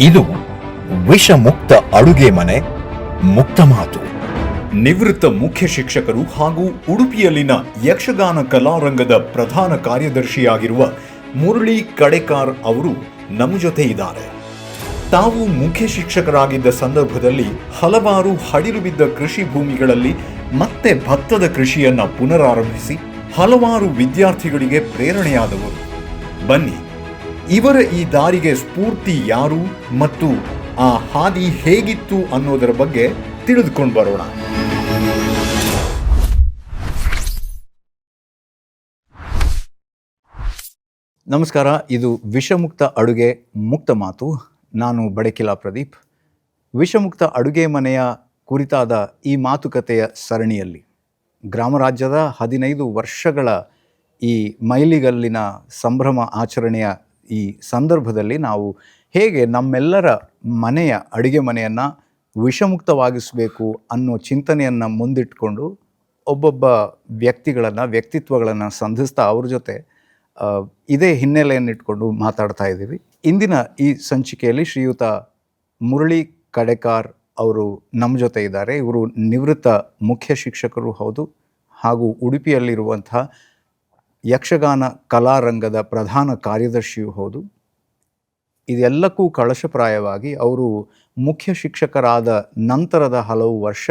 ಇದು ವಿಷಮುಕ್ತ ಅಡುಗೆ ಮನೆ ಮುಕ್ತ ಮಾತು. ನಿವೃತ್ತ ಮುಖ್ಯ ಶಿಕ್ಷಕರು ಹಾಗೂ ಉಡುಪಿಯಲ್ಲಿನ ಯಕ್ಷಗಾನ ಕಲಾರಂಗದ ಪ್ರಧಾನ ಕಾರ್ಯದರ್ಶಿಯಾಗಿರುವ ಮುರಳಿ ಕಡೆಕಾರ್ ಅವರು ನಮ್ಮ ಜೊತೆ ಇದ್ದಾರೆ. ತಾವು ಮುಖ್ಯ ಶಿಕ್ಷಕರಾಗಿದ್ದ ಸಂದರ್ಭದಲ್ಲಿ ಹಲವಾರು ಹಡಿಲು ಬಿದ್ದ ಕೃಷಿ ಭೂಮಿಗಳಲ್ಲಿ ಮತ್ತೆ ಭತ್ತದ ಕೃಷಿಯನ್ನ ಪುನರಾರಂಭಿಸಿ ಹಲವಾರು ವಿದ್ಯಾರ್ಥಿಗಳಿಗೆ ಪ್ರೇರಣೆಯಾದವರು. ಬನ್ನಿ, ಇವರ ಈ ದಾರಿಗೆ ಸ್ಫೂರ್ತಿ ಯಾರು ಮತ್ತು ಆ ಹಾದಿ ಹೇಗಿತ್ತು ಅನ್ನೋದರ ಬಗ್ಗೆ ತಿಳಿದುಕೊಂಡು ಬರೋಣ. ನಮಸ್ಕಾರ, ಇದು ವಿಷಮುಕ್ತ ಅಡುಗೆ ಮುಕ್ತ ಮಾತು. ನಾನು ಬಡಕಿಲ ಪ್ರದೀಪ್. ವಿಷಮುಕ್ತ ಅಡುಗೆ ಮನೆಯ ಕುರಿತಾದ ಈ ಮಾತುಕತೆಯ ಸರಣಿಯಲ್ಲಿ ಗ್ರಾಮ ರಾಜ್ಯದ 15 ವರ್ಷಗಳ ಈ ಮೈಲಿಗಲ್ಲಿನ ಸಂಭ್ರಮ ಆಚರಣೆಯ ಈ ಸಂದರ್ಭದಲ್ಲಿ ನಾವು ಹೇಗೆ ನಮ್ಮೆಲ್ಲರ ಮನೆಯ ಅಡುಗೆ ಮನೆಯನ್ನು ವಿಷಮುಕ್ತವಾಗಿಸಬೇಕು ಅನ್ನೋ ಚಿಂತನೆಯನ್ನು ಮುಂದಿಟ್ಕೊಂಡು ಒಬ್ಬೊಬ್ಬ ವ್ಯಕ್ತಿತ್ವಗಳನ್ನು ಸಂಧಿಸ್ತಾ ಅವ್ರ ಜೊತೆ ಇದೇ ಹಿನ್ನೆಲೆಯನ್ನಿಟ್ಕೊಂಡು ಮಾತಾಡ್ತಾ ಇದ್ದೀವಿ. ಇಂದಿನ ಈ ಸಂಚಿಕೆಯಲ್ಲಿ ಶ್ರೀಯುತ ಮುರಳಿ ಕಡೆಕಾರ್ ಅವರು ನಮ್ಮ ಜೊತೆ ಇದ್ದಾರೆ. ಇವರು ನಿವೃತ್ತ ಮುಖ್ಯ ಶಿಕ್ಷಕರು ಹೌದು, ಹಾಗೂ ಉಡುಪಿಯಲ್ಲಿರುವಂಥ ಯಕ್ಷಗಾನ ಕಲಾರಂಗದ ಪ್ರಧಾನ ಕಾರ್ಯದರ್ಶಿಯೂ ಹೌದು. ಇದೆಲ್ಲಕ್ಕೂ ಕಳಶಪ್ರಾಯವಾಗಿ ಅವರು ಮುಖ್ಯ ಶಿಕ್ಷಕರಾದ ನಂತರದ ಹಲವು ವರ್ಷ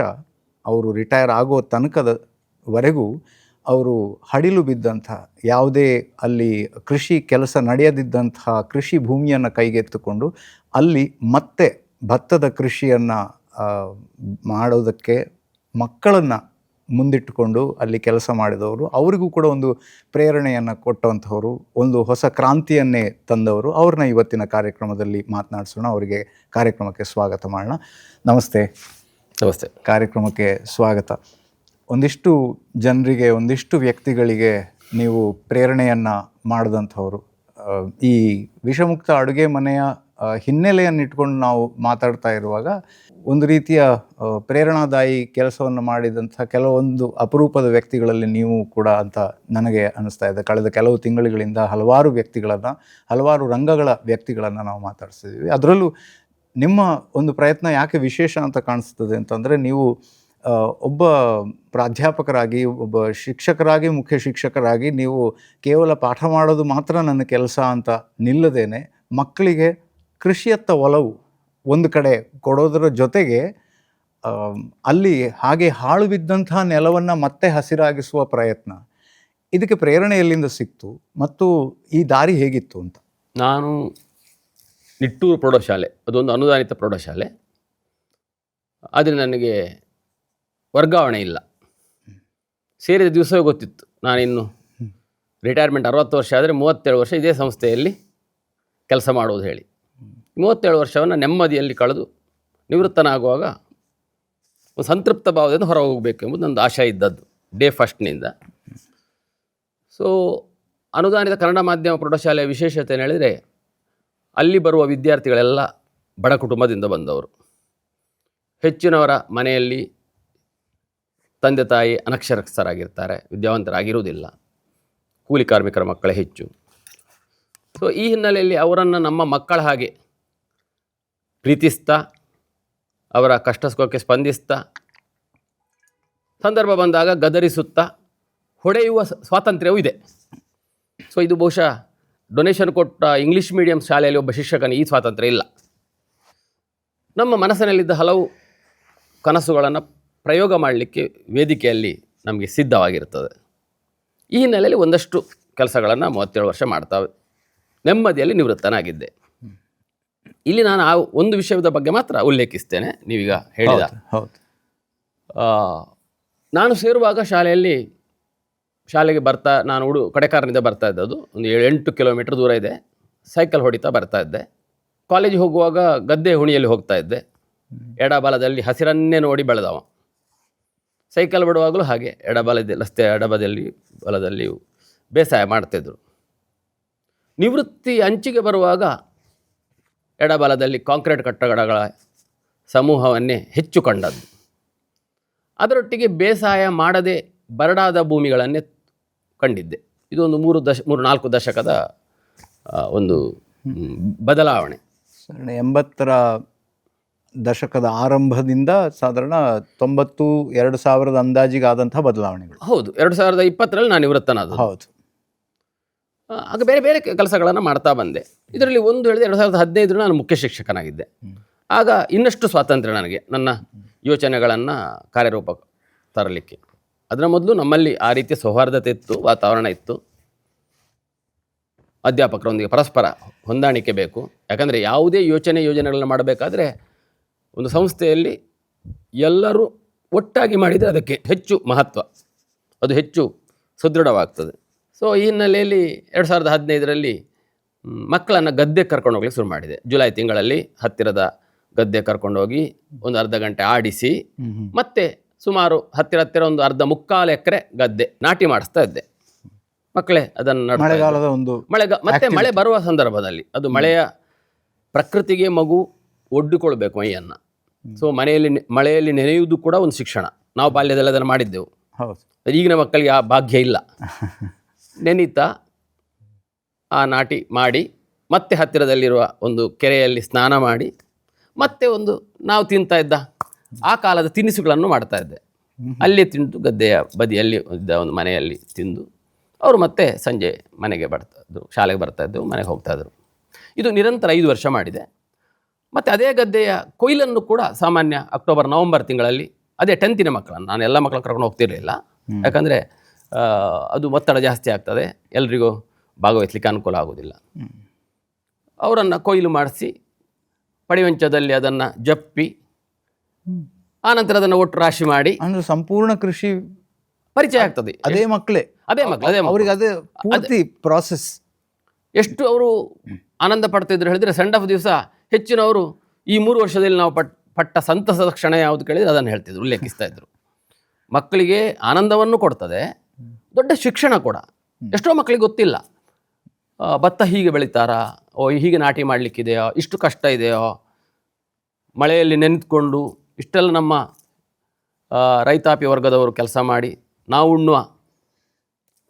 ಅವರು ರಿಟೈರ್ ಆಗೋ ತನಕದವರೆಗೂ ಅವರು ಹಡಿಲು ಬಿದ್ದಂಥ ಯಾವುದೇ ಅಲ್ಲಿ ಕೃಷಿ ಕೆಲಸ ನಡೆಯದಿದ್ದಂತಹ ಕೃಷಿ ಭೂಮಿಯನ್ನು ಕೈಗೆತ್ತಿಕೊಂಡು ಅಲ್ಲಿ ಮತ್ತೆ ಭತ್ತದ ಕೃಷಿಯನ್ನು ಮಾಡೋದಕ್ಕೆ ಮಕ್ಕಳನ್ನು ಮುಂದಿಟ್ಟುಕೊಂಡು ಅಲ್ಲಿ ಕೆಲಸ ಮಾಡಿದವರು. ಅವರಿಗೂ ಕೂಡ ಒಂದು ಪ್ರೇರಣೆಯನ್ನು ಕೊಟ್ಟಂಥವರು, ಒಂದು ಹೊಸ ಕ್ರಾಂತಿಯನ್ನೇ ತಂದವರು. ಅವ್ರನ್ನ ಇವತ್ತಿನ ಕಾರ್ಯಕ್ರಮದಲ್ಲಿ ಮಾತನಾಡಿಸೋಣ. ಅವರಿಗೆ ಕಾರ್ಯಕ್ರಮಕ್ಕೆ ಸ್ವಾಗತ ಮಾಡೋಣ. ನಮಸ್ತೆ. ನಮಸ್ತೆ. ಕಾರ್ಯಕ್ರಮಕ್ಕೆ ಸ್ವಾಗತ. ಒಂದಿಷ್ಟು ಜನರಿಗೆ, ಒಂದಿಷ್ಟು ವ್ಯಕ್ತಿಗಳಿಗೆ ನೀವು ಪ್ರೇರಣೆಯನ್ನು ಮಾಡಿದಂಥವ್ರು. ಈ ವಿಷಮುಕ್ತ ಅಡುಗೆ ಮನೆಯ ಹಿನ್ನೆಲೆಯನ್ನಿಟ್ಕೊಂಡು ನಾವು ಮಾತಾಡ್ತಾ ಇರುವಾಗ ಒಂದು ರೀತಿಯ ಪ್ರೇರಣಾದಾಯಿ ಕೆಲಸವನ್ನು ಮಾಡಿದಂಥ ಕೆಲವೊಂದು ಅಪರೂಪದ ವ್ಯಕ್ತಿಗಳಲ್ಲಿ ನೀವು ಕೂಡ ಅಂತ ನನಗೆ ಅನ್ನಿಸ್ತಾ ಇದೆ. ಕಳೆದ ಕೆಲವು ತಿಂಗಳುಗಳಿಂದ ಹಲವಾರು ವ್ಯಕ್ತಿಗಳನ್ನು, ಹಲವಾರು ರಂಗಗಳ ವ್ಯಕ್ತಿಗಳನ್ನು ನಾವು ಮಾತಾಡ್ತಿದ್ದೀವಿ. ಅದರಲ್ಲೂ ನಿಮ್ಮ ಒಂದು ಪ್ರಯತ್ನ ಯಾಕೆ ವಿಶೇಷ ಅಂತ ಕಾಣಿಸ್ತದೆ ಅಂತಂದರೆ, ನೀವು ಒಬ್ಬ ಪ್ರಾಧ್ಯಾಪಕರಾಗಿ, ಒಬ್ಬ ಶಿಕ್ಷಕರಾಗಿ, ಮುಖ್ಯ ಶಿಕ್ಷಕರಾಗಿ ನೀವು ಕೇವಲ ಪಾಠ ಮಾಡೋದು ಮಾತ್ರ ನನ್ನ ಕೆಲಸ ಅಂತ ನಿಲ್ಲದೇನೆ ಮಕ್ಕಳಿಗೆ ಕೃಷಿಯತ್ತ ಒಲವು ಒಂದು ಕಡೆ ಕೊಡೋದರ ಜೊತೆಗೆ ಅಲ್ಲಿ ಹಾಗೆ ಹಾಳು ಬಿದ್ದಂತಹ ನೆಲವನ್ನು ಮತ್ತೆ ಹಸಿರಾಗಿಸುವ ಪ್ರಯತ್ನ, ಇದಕ್ಕೆ ಪ್ರೇರಣೆ ಎಲ್ಲಿಂದ ಸಿಕ್ತು ಮತ್ತು ಈ ದಾರಿ ಹೇಗಿತ್ತು ಅಂತ? ನಾನು ನಿಟ್ಟೂರು ಪ್ರೌಢಶಾಲೆ, ಅದೊಂದು ಅನುದಾನಿತ ಪ್ರೌಢಶಾಲೆ, ಆದರೆ ನನಗೆ ವರ್ಗಾವಣೆ ಇಲ್ಲ. ಸೇರಿದ ದಿವಸವೇ ಗೊತ್ತಿತ್ತು ನಾನಿನ್ನು ರಿಟೈರ್ಮೆಂಟ್ 60 ವರ್ಷ ಆದರೆ 37 ವರ್ಷ ಇದೇ ಸಂಸ್ಥೆಯಲ್ಲಿ ಕೆಲಸ ಮಾಡೋದು ಹೇಳಿ 37 ವರ್ಷವನ್ನು ನೆಮ್ಮದಿಯಲ್ಲಿ ಕಳೆದು ನಿವೃತ್ತನಾಗುವಾಗ ಒಂದು ಸಂತೃಪ್ತ ಭಾವದಿಂದ ಹೊರ ಹೋಗಬೇಕು ಎಂಬುದು ನನ್ನ ಆಶಯ ಇದ್ದದ್ದು ಡೇ ಫಸ್ಟ್ನಿಂದ. ಸೊ ಅನುದಾನಿತ ಕನ್ನಡ ಮಾಧ್ಯಮ ಪ್ರೌಢಶಾಲೆಯ ವಿಶೇಷತೆ ಏನು ಹೇಳಿದರೆ, ಅಲ್ಲಿ ಬರುವ ವಿದ್ಯಾರ್ಥಿಗಳೆಲ್ಲ ಬಡ ಕುಟುಂಬದಿಂದ ಬಂದವರು. ಹೆಚ್ಚಿನವರ ಮನೆಯಲ್ಲಿ ತಂದೆ ತಾಯಿ ಅನಕ್ಷರಸ್ಥರಾಗಿರ್ತಾರೆ, ವಿದ್ಯಾವಂತರಾಗಿರುವುದಿಲ್ಲ, ಕೂಲಿ ಕಾರ್ಮಿಕರ ಮಕ್ಕಳೇ ಹೆಚ್ಚು. ಸೊ ಈ ಹಿನ್ನೆಲೆಯಲ್ಲಿ ಅವರನ್ನು ನಮ್ಮ ಮಕ್ಕಳ ಹಾಗೆ ಪ್ರೀತಿಸ್ತಾ, ಅವರ ಕಷ್ಟ ಸುಖಕ್ಕೆ ಸ್ಪಂದಿಸ್ತಾ, ಸಂದರ್ಭ ಬಂದಾಗ ಗದರಿಸುತ್ತಾ ಹೊಡೆಯುವ ಸ್ವಾತಂತ್ರ್ಯವೂ ಇದೆ. ಸೊ ಇದು ಬಹುಶಃ ಡೊನೇಷನ್ ಕೊಟ್ಟ ಇಂಗ್ಲೀಷ್ ಮೀಡಿಯಂ ಶಾಲೆಯಲ್ಲಿ ಒಬ್ಬ ಶಿಕ್ಷಕನಿಗೆ ಈ ಸ್ವಾತಂತ್ರ್ಯ ಇಲ್ಲ. ನಮ್ಮ ಮನಸ್ಸಿನಲ್ಲಿದ್ದ ಹಲವು ಕನಸುಗಳನ್ನು ಪ್ರಯೋಗ ಮಾಡಲಿಕ್ಕೆ ವೇದಿಕೆಯಲ್ಲಿ ನಮಗೆ ಸಿದ್ಧವಾಗಿರ್ತದೆ. ಈ ಹಿನ್ನೆಲೆಯಲ್ಲಿ ಒಂದಷ್ಟು ಕೆಲಸಗಳನ್ನು 37 ವರ್ಷ ಮಾಡ್ತಾ ನೆಮ್ಮದಿಯಲ್ಲಿ ನಿವೃತ್ತನಾಗಿದ್ದೆ. ಇಲ್ಲಿ ನಾನು ಆ ಒಂದು ವಿಷಯದ ಬಗ್ಗೆ ಮಾತ್ರ ಉಲ್ಲೇಖಿಸ್ತೇನೆ. ನೀವೀಗ ಹೇಳಿದ ಹೌದು, ನಾನು ಸೇರುವಾಗ ಶಾಲೆಗೆ ಬರ್ತಾ, ನಾನು ಕಡೆಕಾರನಿಂದ ಬರ್ತಾ ಇದ್ದದ್ದು, ಒಂದು 8 ಕಿಲೋಮೀಟರ್ ದೂರ ಇದೆ. ಸೈಕಲ್ ಹೊಡಿತಾ ಬರ್ತಾ ಇದ್ದೆ. ಕಾಲೇಜಿಗೆ ಹೋಗುವಾಗ ಗದ್ದೆ ಹುಣಿಯಲ್ಲಿ ಹೋಗ್ತಾ ಇದ್ದೆ. ಎಡಬಲದಲ್ಲಿ ಹಸಿರನ್ನೇ ನೋಡಿ ಬೆಳೆದವ. ಸೈಕಲ್ ಬಿಡುವಾಗಲೂ ಹಾಗೆ ರಸ್ತೆ ಬಲದಲ್ಲಿ ಬೇಸಾಯ ಮಾಡ್ತಿದ್ರು. ನಿವೃತ್ತಿ ಅಂಚಿಗೆ ಬರುವಾಗ ಎಡಬಲದಲ್ಲಿ ಕಾಂಕ್ರೀಟ್ ಕಟ್ಟಡಗಳ ಸಮೂಹವನ್ನೇ ಹೆಚ್ಚು ಕಂಡದ್ದು. ಅದರೊಟ್ಟಿಗೆ ಬೇಸಾಯ ಮಾಡದೆ ಬರಡಾದ ಭೂಮಿಗಳನ್ನೇ ಕಂಡಿದ್ದೆ. ಇದೊಂದು 3-4 ದಶಕದ ಒಂದು ಬದಲಾವಣೆ. ಸಾಧಾರಣ 80ರ ದಶಕದ ಆರಂಭದಿಂದ ಸಾಧಾರಣ 2000 ಅಂದಾಜಿಗೆ ಆದಂತಹ ಬದಲಾವಣೆಗಳು. ಹೌದು, 2020ರಲ್ಲಿ ನಾನು ನಿವೃತ್ತನಾದ. ಹೌದು. ಆಗ ಬೇರೆ ಬೇರೆ ಕೆಲಸಗಳನ್ನು ಮಾಡ್ತಾ ಬಂದೆ. ಇದರಲ್ಲಿ ಒಂದು ಹೇಳಿದೆ 2015 ನಾನು ಮುಖ್ಯ ಶಿಕ್ಷಕನಾಗಿದ್ದೆ. ಆಗ ಇನ್ನಷ್ಟು ಸ್ವಾತಂತ್ರ್ಯ ನನಗೆ ನನ್ನ ಯೋಚನೆಗಳನ್ನು ಕಾರ್ಯರೂಪ ತರಲಿಕ್ಕೆ. ಅದರ ಮೊದಲು ನಮ್ಮಲ್ಲಿ ಆ ರೀತಿಯ ಸೌಹಾರ್ದತೆ ಇತ್ತು, ವಾತಾವರಣ ಇತ್ತು. ಅಧ್ಯಾಪಕರೊಂದಿಗೆ ಪರಸ್ಪರ ಹೊಂದಾಣಿಕೆ ಬೇಕು. ಯಾಕಂದರೆ ಯಾವುದೇ ಯೋಜನೆಗಳನ್ನು ಮಾಡಬೇಕಾದ್ರೆ ಒಂದು ಸಂಸ್ಥೆಯಲ್ಲಿ ಎಲ್ಲರೂ ಒಟ್ಟಾಗಿ ಮಾಡಿದರೆ ಅದಕ್ಕೆ ಹೆಚ್ಚು ಮಹತ್ವ, ಅದು ಹೆಚ್ಚು ಸುದೃಢವಾಗ್ತದೆ. ಸೊ ಈ ಹಿನ್ನೆಲೆಯಲ್ಲಿ 2015ರಲ್ಲಿ ಮಕ್ಕಳನ್ನು ಗದ್ದೆ ಕರ್ಕೊಂಡು ಹೋಗ್ಲಿಕ್ಕೆ ಶುರು ಮಾಡಿದೆ. ಜುಲೈ ತಿಂಗಳಲ್ಲಿ ಹತ್ತಿರದ ಗದ್ದೆ ಕರ್ಕೊಂಡೋಗಿ ಒಂದು ಅರ್ಧ ಗಂಟೆ ಆಡಿಸಿ ಮತ್ತೆ ಸುಮಾರು ಹತ್ತಿರ ಒಂದು ಮುಕ್ಕಾಲು ಎಕರೆ ಗದ್ದೆ ನಾಟಿ ಮಾಡಿಸ್ತಾ ಇದ್ದೆ. ಮಕ್ಕಳೇ ಅದನ್ನು ಮಳೆಗಾಲದ ಒಂದು ಮತ್ತೆ ಮಳೆ ಬರುವ ಸಂದರ್ಭದಲ್ಲಿ ಅದು ಮಳೆಯ ಪ್ರಕೃತಿಗೆ ಮಗು ಒಡ್ಡಿಕೊಳ್ಬೇಕು ಮೈಯನ್ನು. ಸೊ ಮಳೆಯಲ್ಲಿ ನೆನೆಯುವುದು ಕೂಡ ಒಂದು ಶಿಕ್ಷಣ. ನಾವು ಬಾಲ್ಯದಲ್ಲಿ ಅದನ್ನು ಮಾಡಿದ್ದೆವು. ಹೌದು. ಈಗಿನ ಮಕ್ಕಳಿಗೆ ಆ ಭಾಗ್ಯ ಇಲ್ಲ. ನೆನೀತಾ ಆ ನಾಟಿ ಮಾಡಿ ಮತ್ತೆ ಹತ್ತಿರದಲ್ಲಿರುವ ಒಂದು ಕೆರೆಯಲ್ಲಿ ಸ್ನಾನ ಮಾಡಿ ಮತ್ತೆ ಒಂದು ನಾವು ತಿಂತಾ ಇದ್ದ ಆ ಕಾಲದ ತಿನಿಸುಗಳನ್ನು ಮಾಡ್ತಾ ಇದ್ದೆ. ಅಲ್ಲೇ ತಿಂದು ಗದ್ದೆಯ ಬದಿಯಲ್ಲಿ ಇದ್ದ ಒಂದು ಮನೆಯಲ್ಲಿ ತಿಂದು ಅವರು ಮತ್ತೆ ಸಂಜೆ ಮನೆಗೆ ಬರ್ತಾಯಿದ್ರು, ಶಾಲೆಗೆ ಬರ್ತಾಯಿದ್ದೆವು, ಮನೆಗೆ ಹೋಗ್ತಾಯಿದ್ರು. ಇದು ನಿರಂತರ 5 ವರ್ಷ ಮಾಡಿದೆ. ಮತ್ತು ಅದೇ ಗದ್ದೆಯ ಕೊಯ್ಲನ್ನು ಕೂಡ ಸಾಮಾನ್ಯ ಅಕ್ಟೋಬರ್ ನವಂಬರ್ ತಿಂಗಳಲ್ಲಿ ಅದೇ 10th ಮಕ್ಕಳನ್ನು, ನಾನು ಎಲ್ಲ ಮಕ್ಕಳನ್ನು ಕರ್ಕೊಂಡು ಹೋಗ್ತಿರಲಿಲ್ಲ. ಯಾಕಂದರೆ ಅದು ಒತ್ತಡ ಜಾಸ್ತಿ ಆಗ್ತದೆ, ಎಲ್ರಿಗೂ ಭಾಗವಹಿಸಲಿಕ್ಕೆ ಅನುಕೂಲ ಆಗೋದಿಲ್ಲ. ಅವರನ್ನು ಕೊಯ್ಲು ಮಾಡಿಸಿ ಪಡಿವಂಚದಲ್ಲಿ ಅದನ್ನು ಜಪ್ಪಿ ಆನಂತರ ಅದನ್ನು ಒಟ್ಟು ರಾಶಿ ಮಾಡಿ ಅಂದ್ರೆ ಸಂಪೂರ್ಣ ಕೃಷಿ ಪರಿಚಯ ಆಗ್ತದೆ. ಅದೇ ಮಕ್ಕಳೇ, ಅವ್ರಿಗೆ ಅದೇ ಪೂರ್ತಿ ಪ್ರಾಸೆಸ್. ಎಷ್ಟು ಅವರು ಆನಂದ ಪಡ್ತಿದ್ರು ಹೇಳಿದರೆ, ಸೆಂಡ್ ಆಫ್ ದಿವಸ ಹೆಚ್ಚಿನವರು ಈ 3 ವರ್ಷದಲ್ಲಿ ನಾವು ಪಟ್ಟ ಸಂತಸದ ಕ್ಷಣ ಯಾವುದು ಕೇಳಿದರೆ ಅದನ್ನು ಹೇಳ್ತಿದ್ರು, ಉಲ್ಲೇಖಿಸ್ತಾ ಇದ್ರು. ಮಕ್ಕಳಿಗೆ ಆನಂದವನ್ನು ಕೊಡ್ತದೆ, ದೊಡ್ಡ ಶಿಕ್ಷಣ ಕೂಡ. ಎಷ್ಟೋ ಮಕ್ಕಳಿಗೆ ಗೊತ್ತಿಲ್ಲ, ಭತ್ತ ಹೀಗೆ ಬೆಳೀತಾರಾ, ಹೀಗೆ ನಾಟಿ ಮಾಡಲಿಕ್ಕಿದೆಯೋ, ಇಷ್ಟು ಕಷ್ಟ ಇದೆಯೋ, ಮಳೆಯಲ್ಲಿ ನೆನೆದುಕೊಂಡು ಇಷ್ಟೆಲ್ಲ ನಮ್ಮ ರೈತಾಪಿ ವರ್ಗದವರು ಕೆಲಸ ಮಾಡಿ ನಾವು ಉಣ್ಣುವ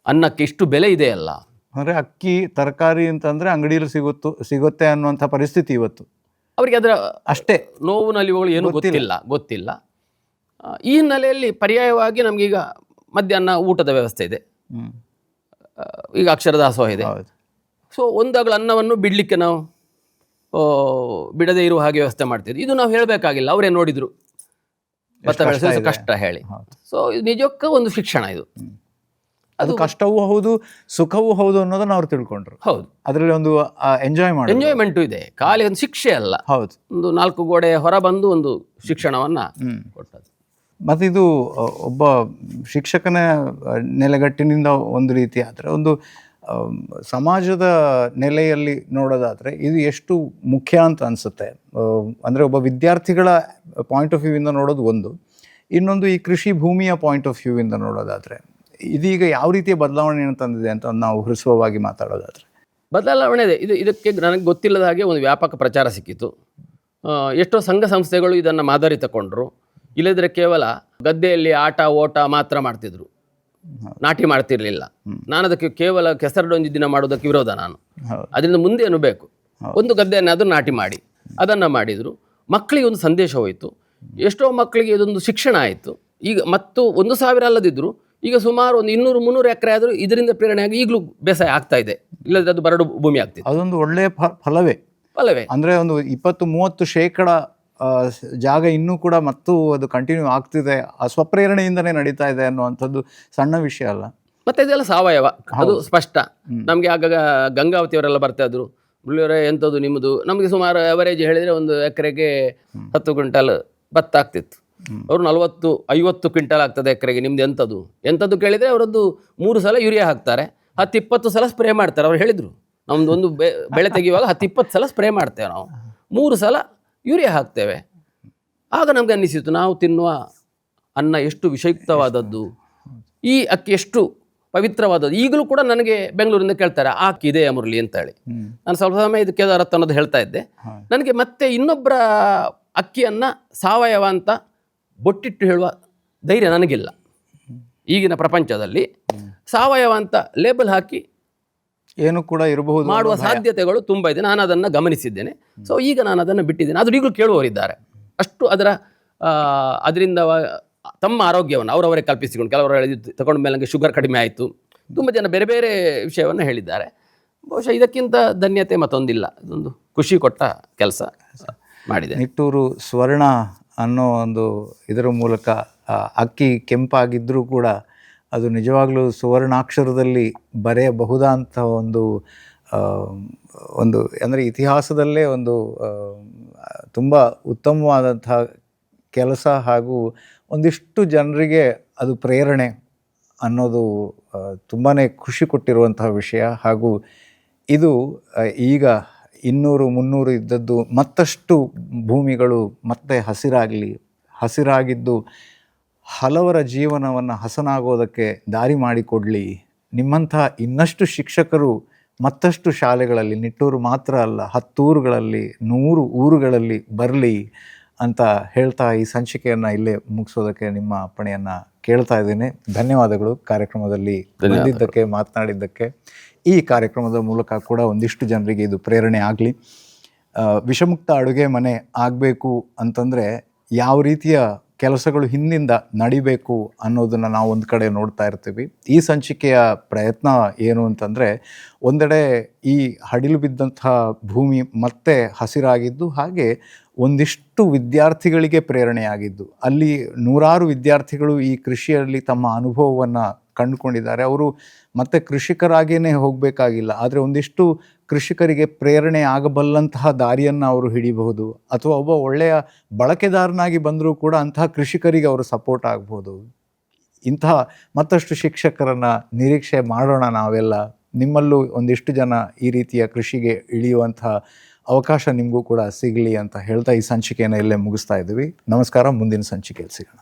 ಅನ್ನಕ್ಕೆ ಇಷ್ಟು ಬೆಲೆ ಇದೆಯಲ್ಲ. ಅಂದರೆ ಅಕ್ಕಿ ತರಕಾರಿ ಅಂತಂದರೆ ಅಂಗಡಿಯಲ್ಲಿ ಸಿಗುತ್ತೆ ಅನ್ನುವಂಥ ಪರಿಸ್ಥಿತಿ ಇವತ್ತು. ಅವರಿಗೆ ಅದರ ಅಷ್ಟೇ ನೋವು ನಲಿವುಗಳು ಏನೂ ಗೊತ್ತಿಲ್ಲ. ಈ ಹಿನ್ನೆಲೆಯಲ್ಲಿ ಪರ್ಯಾಯವಾಗಿ ನಮಗೀಗ ಮಧ್ಯಾಹ್ನ ಊಟದ ವ್ಯವಸ್ಥೆ ಇದೆ, ಈಗ ಅಕ್ಷರದಾಸೋಹ ಇದೆ. ಸೊ ಒಂದಾಗಲೂ ಅನ್ನವನ್ನು ಬಿಡಲಿಕ್ಕೆ ನಾವು ಬಿಡದೇ ಇರುವ ಹಾಗೆ ವ್ಯವಸ್ಥೆ ಮಾಡ್ತಿದ್ವಿ. ಇದು ನಾವು ಹೇಳಬೇಕಾಗಿಲ್ಲ, ಅವರೇ ನೋಡಿದರು ಭತ್ತ ಬೆಳೆಸಲು ಕಷ್ಟ ಹೇಳಿ. ಸೊ ಇದು ನಿಜಕ್ಕೂ ಒಂದು ಶಿಕ್ಷಣ. ಇದು ಅದು ಕಷ್ಟವೂ ಹೌದು, ಸುಖವೂ ಹೌದು ಅನ್ನೋದನ್ನ ಅವ್ರು ತಿಳ್ಕೊಂಡ್ರು. ಹೌದು, ಅದರಲ್ಲಿ ಒಂದು ಎಂಜಾಯ್ಮೆಂಟು ಇದೆ, ಖಾಲಿ ಒಂದು ಶಿಕ್ಷೆ ಅಲ್ಲ. ಹೌದು, ಒಂದು 4 ಗೋಡೆ ಹೊರ ಬಂದು ಒಂದು ಶಿಕ್ಷಣವನ್ನು ಕೊಟ್ಟದ್ದು. ಮತ್ತು ಇದು ಒಬ್ಬ ಶಿಕ್ಷಕನ ನೆಲೆಗಟ್ಟಿನಿಂದ ಒಂದು ರೀತಿ ಆದರೆ, ಒಂದು ಸಮಾಜದ ನೆಲೆಯಲ್ಲಿ ನೋಡೋದಾದರೆ ಇದು ಎಷ್ಟು ಮುಖ್ಯ ಅಂತ ಅನಿಸುತ್ತೆ. ಅಂದರೆ ಒಬ್ಬ ವಿದ್ಯಾರ್ಥಿಗಳ ಪಾಯಿಂಟ್ ಆಫ್ ವ್ಯೂವಿಂದ ನೋಡೋದು ಒಂದು, ಇನ್ನೊಂದು ಈ ಕೃಷಿ ಭೂಮಿಯ ಪಾಯಿಂಟ್ ಆಫ್ ವ್ಯೂವಿಂದ ನೋಡೋದಾದರೆ ಇದೀಗ ಯಾವ ರೀತಿಯ ಬದಲಾವಣೆಯನ್ನು ತಂದಿದೆ ಅಂತ ನಾವು ಹೃಸ್ವವಾಗಿ ಮಾತಾಡೋದಾದರೆ. ಬದಲಾವಣೆ ಇದೆ. ಇದಕ್ಕೆ ನನಗೆ ಗೊತ್ತಿಲ್ಲದ ಹಾಗೆ ಒಂದು ವ್ಯಾಪಕ ಪ್ರಚಾರ ಸಿಕ್ಕಿತು. ಎಷ್ಟೋ ಸಂಘ ಸಂಸ್ಥೆಗಳು ಇದನ್ನು ಮಾದರಿ ತಗೊಂಡ್ರು. ಇಲ್ಲದ್ರೆ ಕೇವಲ ಗದ್ದೆಯಲ್ಲಿ ಆಟ ಓಟ ಮಾತ್ರ ಮಾಡ್ತಿದ್ರು, ನಾಟಿ ಮಾಡ್ತಿರ್ಲಿಲ್ಲ. ನಾನು ಅದಕ್ಕೆ ಕೇವಲ ಕೆಸರಡೊಂದು ದಿನ ಮಾಡೋದಕ್ಕೆ ವಿರೋಧ. ನಾನು ಅದರಿಂದ ಮುಂದೇನು ಬೇಕು, ಒಂದು ಗದ್ದೆಯನ್ನಾದರೂ ನಾಟಿ ಮಾಡಿ ಅದನ್ನು ಮಾಡಿದರು. ಮಕ್ಕಳಿಗೆ ಒಂದು ಸಂದೇಶ ಹೋಯಿತು. ಎಷ್ಟೋ ಮಕ್ಕಳಿಗೆ ಇದೊಂದು ಶಿಕ್ಷಣ ಆಯಿತು. ಈಗ ಮತ್ತು 1000 ಅಲ್ಲದಿದ್ದರು ಈಗ ಸುಮಾರು ಒಂದು 200-300 ಎಕರೆ ಆದರೂ ಇದರಿಂದ ಪ್ರೇರಣೆಯಾಗಿ ಈಗಲೂ ಬೇಸಾಯ ಆಗ್ತಾ ಇದೆ. ಇಲ್ಲದ್ರೆ ಅದು ಬರಡು ಭೂಮಿ ಆಗ್ತಿದೆ. ಅದೊಂದು ಒಳ್ಳೆಯ ಫಲವೇ. ಅಂದರೆ ಒಂದು 20-30% ಜಾಗ ಇನ್ನೂ ಕೂಡ ಮತ್ತು ಅದು ಕಂಟಿನ್ಯೂ ಆಗ್ತಿದೆ, ಆ ಸ್ವಪ್ರೇರಣೆಯಿಂದನೇ ನಡೀತಾ ಇದೆ ಅನ್ನುವಂಥದ್ದು ಸಣ್ಣ ವಿಷಯ ಅಲ್ಲ. ಮತ್ತು ಇದೆಲ್ಲ ಸಾವಯವ, ಅದು ಸ್ಪಷ್ಟ. ನಮಗೆ ಆಗ ಗಂಗಾವತಿಯವರೆಲ್ಲ ಬರ್ತಾ ಇದ್ರು, ಮುಳ್ಳಿಯವರೇ ಎಂಥದ್ದು ನಿಮ್ಮದು. ನಮಗೆ ಸುಮಾರು ಅವರೇಜ್ ಹೇಳಿದರೆ ಒಂದು ಎಕರೆಗೆ 10 ಕ್ವಿಂಟಲ್ ಭತ್ತ ಆಗ್ತಿತ್ತು. ಅವರು 40-50 ಕ್ವಿಂಟಲ್ ಆಗ್ತದೆ ಎಕರೆಗೆ, ನಿಮ್ದು ಎಂಥದ್ದು ಕೇಳಿದರೆ ಅವರದ್ದು 3 ಸಲ ಯೂರಿಯಾ ಹಾಕ್ತಾರೆ, 10-20 ಸಲ ಸ್ಪ್ರೇ ಮಾಡ್ತಾರೆ. ಅವ್ರು ಹೇಳಿದರು, ನಮ್ಮದು ಒಂದು ಬೆಳೆ ತೆಗೆಯುವಾಗ 10-20 ಸಲ ಸ್ಪ್ರೇ ಮಾಡ್ತೇವೆ ನಾವು, 3 ಸಲ ಯೂರಿಯಾ ಹಾಕ್ತೇವೆ. ಆಗ ನಮ್ಗೆ ಅನ್ನಿಸಿತು, ನಾವು ತಿನ್ನುವ ಅನ್ನ ಎಷ್ಟು ವಿಷಯುಕ್ತವಾದದ್ದು, ಈ ಅಕ್ಕಿ ಎಷ್ಟು ಪವಿತ್ರವಾದದ್ದು. ಈಗಲೂ ಕೂಡ ನನಗೆ ಬೆಂಗಳೂರಿಂದ ಕೇಳ್ತಾರೆ, ಆ ಅಕ್ಕಿ ಇದೆಯಾ ಮುರಳಿ ಅಂತ ಹೇಳಿ. ನಾನು ಸ್ವಲ್ಪ ಸಮಯ ಇದಕ್ಕೆ ಕೇದಾರತ್ ಅನ್ನೋದು ಹೇಳ್ತಾ ಇದ್ದೆ. ನನಗೆ ಮತ್ತೆ ಇನ್ನೊಬ್ಬರ ಅಕ್ಕಿಯನ್ನು ಸಾವಯವ ಅಂತ ಬೊಟ್ಟಿಟ್ಟು ಹೇಳುವ ಧೈರ್ಯ ನನಗಿಲ್ಲ. ಈಗಿನ ಪ್ರಪಂಚದಲ್ಲಿ ಸಾವಯವ ಅಂತ ಲೇಬಲ್ ಹಾಕಿ ಏನು ಕೂಡ ಇರಬಹುದು ಮಾಡುವ ಸಾಧ್ಯತೆಗಳು ತುಂಬ ಇದೆ. ನಾನು ಅದನ್ನು ಗಮನಿಸಿದ್ದೇನೆ. ಸೊ ಈಗ ನಾನು ಅದನ್ನು ಬಿಟ್ಟಿದ್ದೇನೆ. ಅದು ಈಗಲೂ ಕೇಳುವವರಿದ್ದಾರೆ. ಅಷ್ಟು ಅದರಿಂದ ತಮ್ಮ ಆರೋಗ್ಯವನ್ನು ಅವರವರೇ ಕಲ್ಪಿಸಿಕೊಂಡು, ಕೆಲವರು ಹೇಳಿದ್ದು ತಗೊಂಡ ಮೇಲೆ ನನಗೆ ಶುಗರ್ ಕಡಿಮೆ ಆಯಿತು. ತುಂಬ ಜನ ಬೇರೆ ಬೇರೆ ವಿಷಯವನ್ನು ಹೇಳಿದ್ದಾರೆ. ಬಹುಶಃ ಇದಕ್ಕಿಂತ ಧನ್ಯತೆ ಮತ್ತೊಂದಿಲ್ಲ. ಇದೊಂದು ಖುಷಿ ಕೊಟ್ಟ ಕೆಲಸ ಮಾಡಿದೆ. ನಿಟ್ಟೂರು ಸ್ವರ್ಣ ಅನ್ನೋ ಒಂದು ಇದರ ಮೂಲಕ ಅಕ್ಕಿ ಕೆಂಪಾಗಿದ್ದರೂ ಕೂಡ ಅದು ನಿಜವಾಗ್ಲೂ ಸುವರ್ಣಾಕ್ಷರದಲ್ಲಿ ಬರೆಯಬಹುದಂಥ ಒಂದು ಅಂದರೆ ಇತಿಹಾಸದಲ್ಲೇ ಒಂದು ತುಂಬ ಉತ್ತಮವಾದಂಥ ಕೆಲಸ ಹಾಗೂ ಒಂದಿಷ್ಟು ಜನರಿಗೆ ಅದು ಪ್ರೇರಣೆ ಅನ್ನೋದು ತುಂಬಾ ಖುಷಿ ಕೊಟ್ಟಿರುವಂತಹ ವಿಷಯ. ಹಾಗೂ ಇದು ಈಗ 200-300 ಇದ್ದದ್ದು ಮತ್ತಷ್ಟು ಭೂಮಿಗಳು ಮತ್ತೆ ಹಸಿರಾಗಿದ್ದು ಹಲವರ ಜೀವನವನ್ನು ಹಸನಾಗೋದಕ್ಕೆ ದಾರಿ ಮಾಡಿಕೊಡಲಿ. ನಿಮ್ಮಂಥ ಇನ್ನಷ್ಟು ಶಿಕ್ಷಕರು ಮತ್ತಷ್ಟು ಶಾಲೆಗಳಲ್ಲಿ, ನಿಟ್ಟೂರು ಮಾತ್ರ ಅಲ್ಲ 10 ಊರುಗಳಲ್ಲಿ 100 ಊರುಗಳಲ್ಲಿ ಬರಲಿ ಅಂತ ಹೇಳ್ತಾ ಈ ಸಂಚಿಕೆಯನ್ನು ಇಲ್ಲೇ ಮುಗಿಸೋದಕ್ಕೆ ನಿಮ್ಮ ಅಪ್ಪಣೆಯನ್ನು ಕೇಳ್ತಾ ಇದ್ದೇನೆ. ಧನ್ಯವಾದಗಳು ಕಾರ್ಯಕ್ರಮದಲ್ಲಿ ಬಂದಿದ್ದಕ್ಕೆ, ಮಾತನಾಡಿದ್ದಕ್ಕೆ. ಈ ಕಾರ್ಯಕ್ರಮದ ಮೂಲಕ ಕೂಡ ಒಂದಿಷ್ಟು ಜನರಿಗೆ ಇದು ಪ್ರೇರಣೆ ಆಗಲಿ. ವಿಷಮುಕ್ತ ಅಡುಗೆ ಮನೆ ಆಗಬೇಕು ಅಂತಂದರೆ ಯಾವ ರೀತಿಯ ಕೆಲಸಗಳು ಹಿಂದಿಂದ ನಡಿಬೇಕು ಅನ್ನೋದನ್ನು ನಾವು ಒಂದು ಕಡೆ ನೋಡ್ತಾ ಇರ್ತೀವಿ. ಈ ಸಂಚಿಕೆಯ ಪ್ರಯತ್ನ ಏನು ಅಂತಂದರೆ, ಒಂದೆಡೆ ಈ ಹಡಿಲು ಬಿದ್ದಂಥ ಭೂಮಿ ಮತ್ತೆ ಹಸಿರಾಗಿದ್ದು, ಹಾಗೆ ಒಂದಿಷ್ಟು ವಿದ್ಯಾರ್ಥಿಗಳಿಗೆ ಪ್ರೇರಣೆಯಾಗಿದ್ದು, ಅಲ್ಲಿ 100 ವಿದ್ಯಾರ್ಥಿಗಳು ಈ ಕೃಷಿಯಲ್ಲಿ ತಮ್ಮ ಅನುಭವವನ್ನು ಕಂಡುಕೊಂಡಿದ್ದಾರೆ. ಅವರು ಮತ್ತೆ ಕೃಷಿಕರಾಗಿಯೇ ಹೋಗಬೇಕಾಗಿಲ್ಲ, ಆದರೆ ಒಂದಿಷ್ಟು ಕೃಷಿಕರಿಗೆ ಪ್ರೇರಣೆ ಆಗಬಲ್ಲಂತಹ ದಾರಿಯನ್ನು ಅವರು ಹಿಡಿಬಹುದು, ಅಥವಾ ಒಬ್ಬ ಒಳ್ಳೆಯ ಬಳಕೆದಾರನಾಗಿ ಬಂದರೂ ಕೂಡ ಅಂತಹ ಕೃಷಿಕರಿಗೆ ಅವರು ಸಪೋರ್ಟ್ ಆಗ್ಬೋದು. ಇಂತಹ ಮತ್ತಷ್ಟು ಶಿಕ್ಷಕರನ್ನು ನಿರೀಕ್ಷೆ ಮಾಡೋಣ ನಾವೆಲ್ಲ. ನಿಮ್ಮಲ್ಲೂ ಒಂದಿಷ್ಟು ಜನ ಈ ರೀತಿಯ ಕೃಷಿಗೆ ಇಳಿಯುವಂಥ ಅವಕಾಶ ನಿಮಗೂ ಕೂಡ ಸಿಗಲಿ ಅಂತ ಹೇಳ್ತಾ ಈ ಸಂಚಿಕೆಯನ್ನು ಇಲ್ಲೇ ಮುಗಿಸ್ತಾ ಇದ್ದೀವಿ. ನಮಸ್ಕಾರ. ಮುಂದಿನ ಸಂಚಿಕೆಯಲ್ಲಿ ಸಿಗೋಣ.